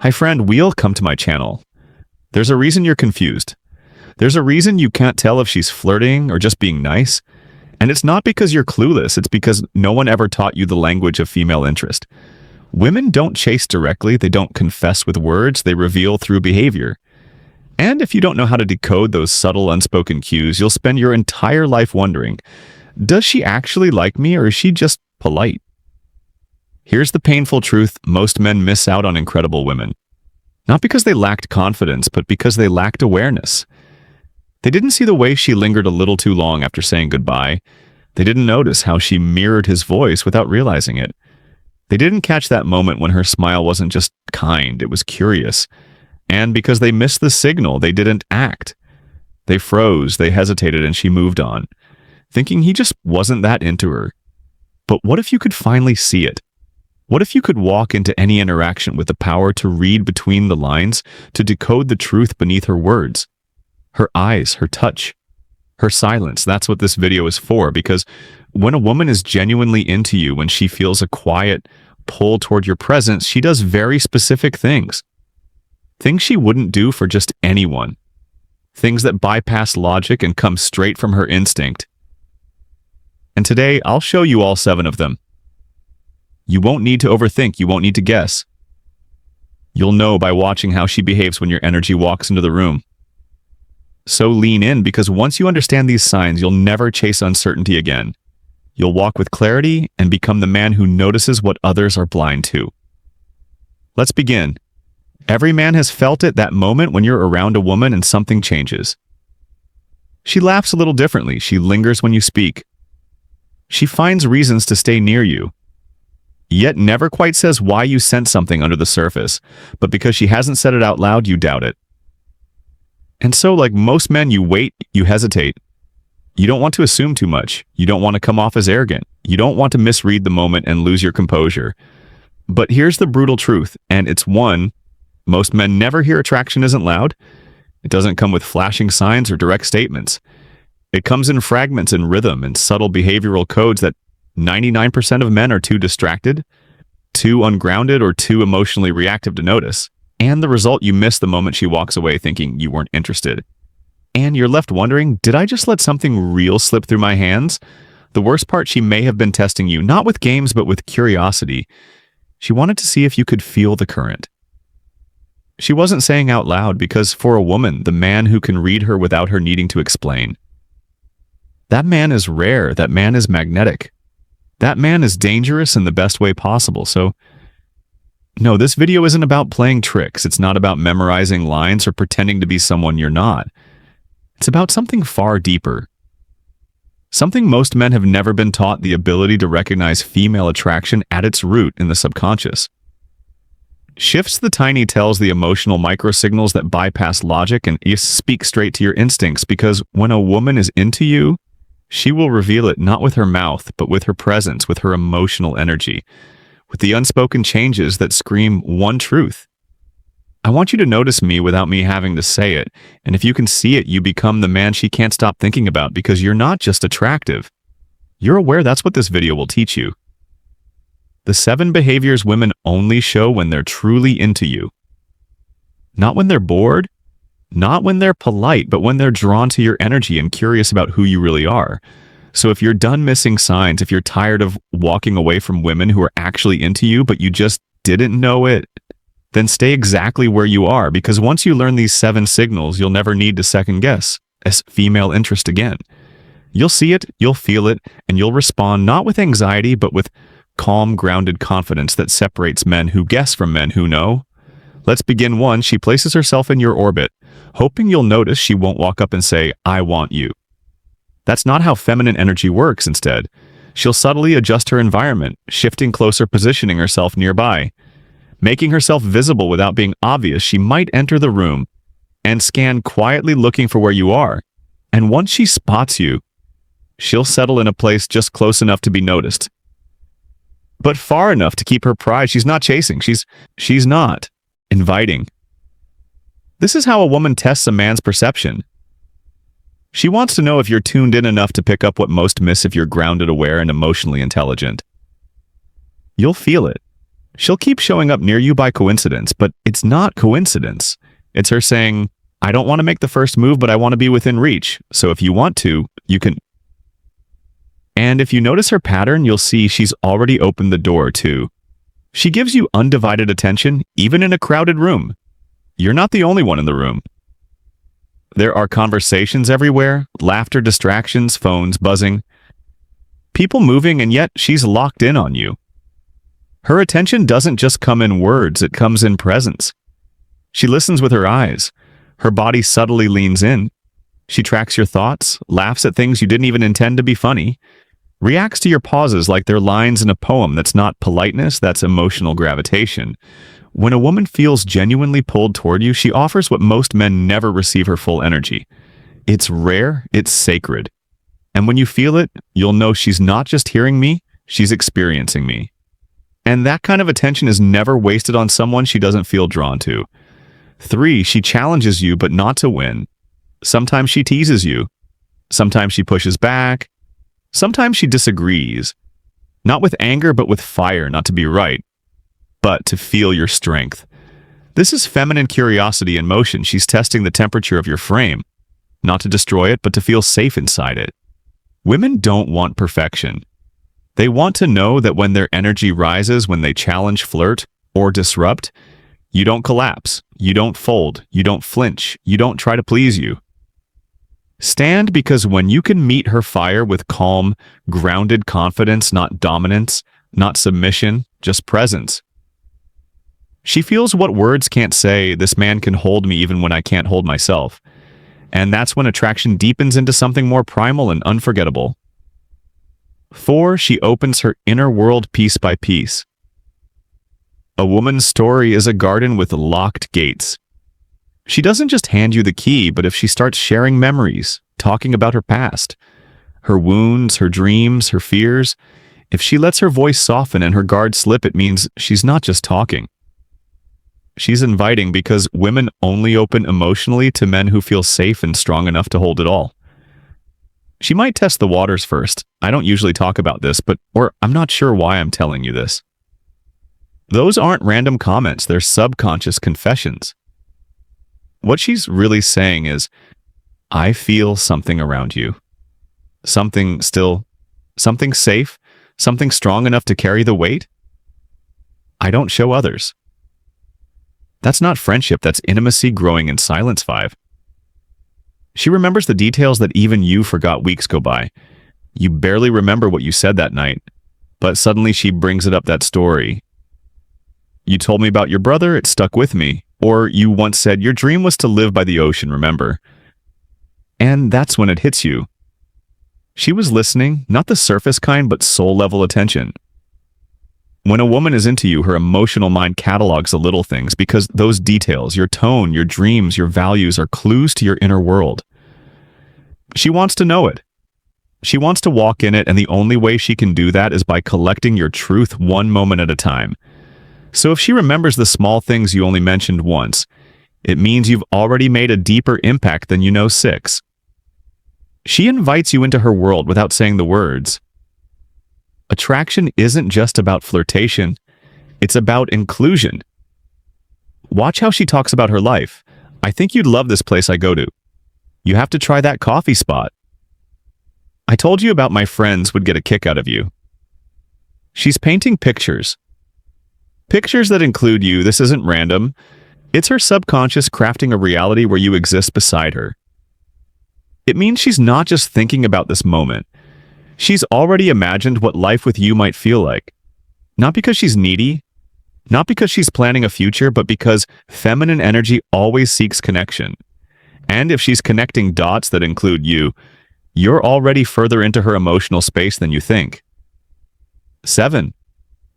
Hi friend, welcome to my channel. There's a reason you're confused. There's a reason you can't tell if she's flirting or just being nice. And it's not because you're clueless, it's because no one ever taught you the language of female interest. Women don't chase directly, they don't confess with words, they reveal through behavior. And if you don't know how to decode those subtle unspoken cues, you'll spend your entire life wondering, does she actually like me or is she just polite? Here's the painful truth: most men miss out on incredible women. Not because they lacked confidence, but because they lacked awareness. They didn't see the way she lingered a little too long after saying goodbye. They didn't notice how she mirrored his voice without realizing it. They didn't catch that moment when her smile wasn't just kind, it was curious. And because they missed the signal, they didn't act. They froze, they hesitated, and she moved on, thinking he just wasn't that into her. But what if you could finally see it? What if you could walk into any interaction with the power to read between the lines, to decode the truth beneath her words? Her eyes, her touch, her silence. That's what this video is for, because when a woman is genuinely into you, when she feels a quiet pull toward your presence, she does very specific things. Things she wouldn't do for just anyone. Things that bypass logic and come straight from her instinct. And today, I'll show you all 7 of them. You won't need to overthink, you won't need to guess. You'll know by watching how she behaves when your energy walks into the room. So lean in, because once you understand these signs, you'll never chase uncertainty again. You'll walk with clarity and become the man who notices what others are blind to. Let's begin. Every man has felt it, that moment when you're around a woman and something changes. She laughs a little differently, she lingers when you speak. She finds reasons to stay near you, yet never quite says why. You sense something under the surface, but because she hasn't said it out loud, you doubt it. And so, like most men, you wait, you hesitate. You don't want to assume too much. You don't want to come off as arrogant. You don't want to misread the moment and lose your composure. But here's the brutal truth, and it's one: most men never hear attraction isn't loud. It doesn't come with flashing signs or direct statements. It comes in fragments and rhythm and subtle behavioral codes that 99% of men are too distracted, too ungrounded, or too emotionally reactive to notice. And the result: you miss the moment she walks away thinking you weren't interested. And you're left wondering, did I just let something real slip through my hands? The worst part: she may have been testing you, not with games, but with curiosity. She wanted to see if you could feel the current. She wasn't saying out loud, because for a woman, the man who can read her without her needing to explain, that man is rare, that man is magnetic. That man is dangerous in the best way possible. So, no, this video isn't about playing tricks. It's not about memorizing lines or pretending to be someone you're not. It's about something far deeper. Something most men have never been taught: the ability to recognize female attraction at its root in the subconscious. Shifts the tiny tells, the emotional microsignals that bypass logic and speak straight to your instincts, because when a woman is into you, she will reveal it not with her mouth, but with her presence, with her emotional energy, with the unspoken changes that scream one truth: I want you to notice me without me having to say it. And if you can see it, you become the man she can't stop thinking about, because you're not just attractive. You're aware. That's what this video will teach you. The 7 behaviors women only show when they're truly into you. Not when they're bored, not when they're polite, but when they're drawn to your energy and curious about who you really are. So if you're done missing signs, if you're tired of walking away from women who are actually into you, but you just didn't know it, then stay exactly where you are, because once you learn these 7 signals, you'll never need to second guess as female interest again. You'll see it, you'll feel it, and you'll respond not with anxiety, but with calm, grounded confidence that separates men who guess from men who know. Let's begin. 1. She places herself in your orbit, hoping you'll notice. She won't walk up and say, I want you. That's not how feminine energy works. Instead, she'll subtly adjust her environment, shifting closer, positioning herself nearby, making herself visible without being obvious. She might enter the room and scan quietly, looking for where you are. And once she spots you, she'll settle in a place just close enough to be noticed, but far enough to keep her pride. She's not chasing. She's not inviting. This is how a woman tests a man's perception. She wants to know if you're tuned in enough to pick up what most miss, if you're grounded, aware, and emotionally intelligent. You'll feel it. She'll keep showing up near you by coincidence, but it's not coincidence. It's her saying, I don't want to make the first move, but I want to be within reach. So if you want to, you can. And if you notice her pattern, you'll see she's already opened the door too. She gives you undivided attention, even in a crowded room. You're not the only one in the room. There are conversations everywhere, laughter, distractions, phones buzzing, people moving, and yet she's locked in on you. Her attention doesn't just come in words, it comes in presence. She listens with her eyes. Her body subtly leans in. She tracks your thoughts, laughs at things you didn't even intend to be funny, reacts to your pauses like they're lines in a poem. That's not politeness, that's emotional gravitation. When a woman feels genuinely pulled toward you, she offers what most men never receive: her full energy. It's rare, it's sacred. And when you feel it, you'll know she's not just hearing me, she's experiencing me. And that kind of attention is never wasted on someone she doesn't feel drawn to. 3, she challenges you, but not to win. Sometimes she teases you. Sometimes she pushes back. Sometimes she disagrees. Not with anger, but with fire, not to be right, but to feel your strength. This is feminine curiosity in motion. She's testing the temperature of your frame, not to destroy it, but to feel safe inside it. Women don't want perfection. They want to know that when their energy rises, when they challenge, flirt, or disrupt, you don't collapse, you don't fold, you don't flinch, you don't try to please you. Stand, because when you can meet her fire with calm, grounded confidence, not dominance, not submission, just presence. She feels what words can't say: this man can hold me even when I can't hold myself. And that's when attraction deepens into something more primal and unforgettable. 4, she opens her inner world piece by piece. A woman's story is a garden with locked gates. She doesn't just hand you the key, but if she starts sharing memories, talking about her past, her wounds, her dreams, her fears, if she lets her voice soften and her guard slip, it means she's not just talking. She's inviting, because women only open emotionally to men who feel safe and strong enough to hold it all. She might test the waters first. I don't usually talk about this, or I'm not sure why I'm telling you this. Those aren't random comments, they're subconscious confessions. What she's really saying is, I feel something around you. Something still, something safe, something strong enough to carry the weight. I don't show others. That's not friendship, that's intimacy growing in silence. 5. She remembers the details that even you forgot. Weeks go by. You barely remember what you said that night, but suddenly she brings it up, that story. You told me about your brother, it stuck with me. Or you once said your dream was to live by the ocean, remember? And that's when it hits you. She was listening, not the surface kind, but soul-level attention. When a woman is into you, her emotional mind catalogs the little things, because those details, your tone, your dreams, your values, are clues to your inner world. She wants to know it. She wants to walk in it, and the only way she can do that is by collecting your truth one moment at a time. So if she remembers the small things you only mentioned once, it means you've already made a deeper impact than you know. 6. She invites you into her world without saying the words. Attraction isn't just about flirtation, it's about inclusion. Watch how she talks about her life. I think you'd love this place I go to. You have to try that coffee spot. I told you about my friends would get a kick out of you. She's painting pictures. Pictures that include you. This isn't random. It's her subconscious crafting a reality where you exist beside her. It means she's not just thinking about this moment. She's already imagined what life with you might feel like. Not because she's needy, not because she's planning a future, but because feminine energy always seeks connection. And if she's connecting dots that include you, you're already further into her emotional space than you think. 7.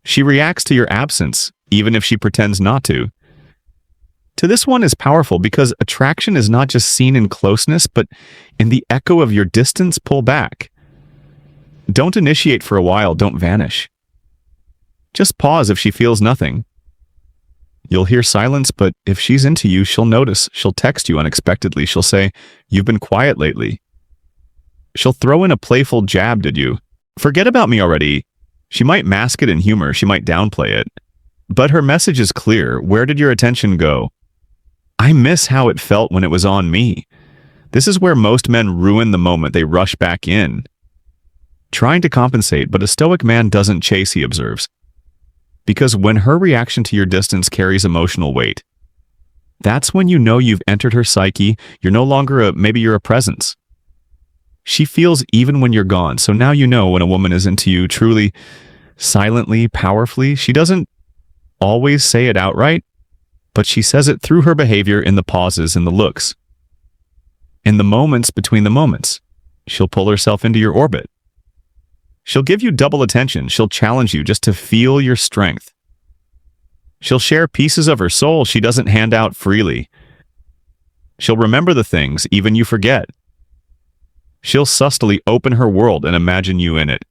She reacts to your absence, even if she pretends not to. To this one is powerful because attraction is not just seen in closeness, but in the echo of your distance. Pull back. Don't initiate for a while, don't vanish. Just pause if she feels nothing. You'll hear silence, but if she's into you, she'll notice. She'll text you unexpectedly. She'll say, "You've been quiet lately." She'll throw in a playful jab. "Did you forget about me already?" She might mask it in humor. She might downplay it. But her message is clear. Where did your attention go? I miss how it felt when it was on me. This is where most men ruin the moment. They rush back in, trying to compensate, but a Stoic man doesn't chase, he observes. Because when her reaction to your distance carries emotional weight, that's when you know you've entered her psyche. You're no longer maybe you're a presence. She feels even when you're gone. So now you know when a woman is into you truly, silently, powerfully. She doesn't always say it outright, but she says it through her behavior, in the pauses, in the looks, in the moments between the moments. She'll pull herself into your orbit. She'll give you double attention. She'll challenge you just to feel your strength. She'll share pieces of her soul she doesn't hand out freely. She'll remember the things even you forget. She'll subtly open her world and imagine you in it.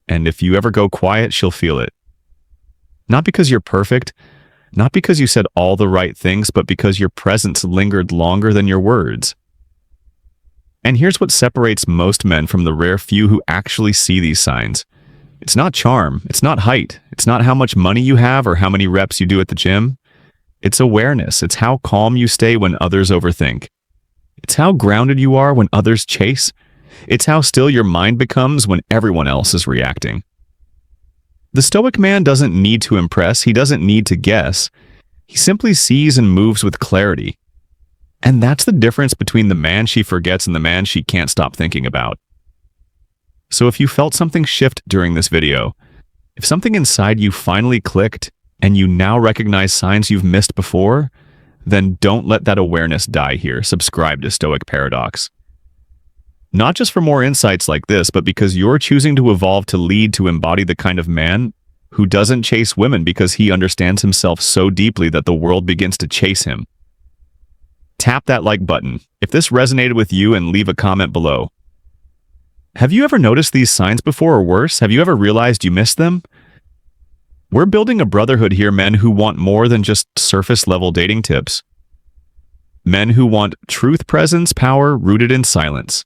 And if you ever go quiet, she'll feel it. Not because you're perfect, not because you said all the right things, but because your presence lingered longer than your words. And here's what separates most men from the rare few who actually see these signs. It's not charm, it's not height, it's not how much money you have or how many reps you do at the gym. It's awareness. It's how calm you stay when others overthink. It's how grounded you are when others chase. It's how still your mind becomes when everyone else is reacting. The Stoic man doesn't need to impress. He doesn't need to guess. He simply sees and moves with clarity. And that's the difference between the man she forgets and the man she can't stop thinking about. So if you felt something shift during this video, if something inside you finally clicked and you now recognize signs you've missed before, then don't let that awareness die here. Subscribe to Stoic Paradox. Not just for more insights like this, but because you're choosing to evolve to lead, to embody the kind of man who doesn't chase women because he understands himself so deeply that the world begins to chase him. Tap that like button if this resonated with you and leave a comment below. Have you ever noticed these signs before, or worse, have you ever realized you missed them? We're building a brotherhood here, men who want more than just surface-level dating tips. Men who want truth, presence, power rooted in silence.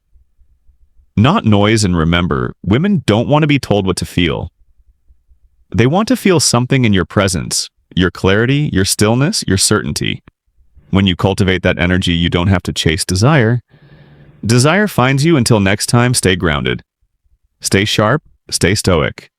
Not noise. And remember, women don't want to be told what to feel. They want to feel something in your presence, your clarity, your stillness, your certainty. When you cultivate that energy, you don't have to chase desire. Desire finds you. Until next time, stay grounded. Stay sharp, stay stoic.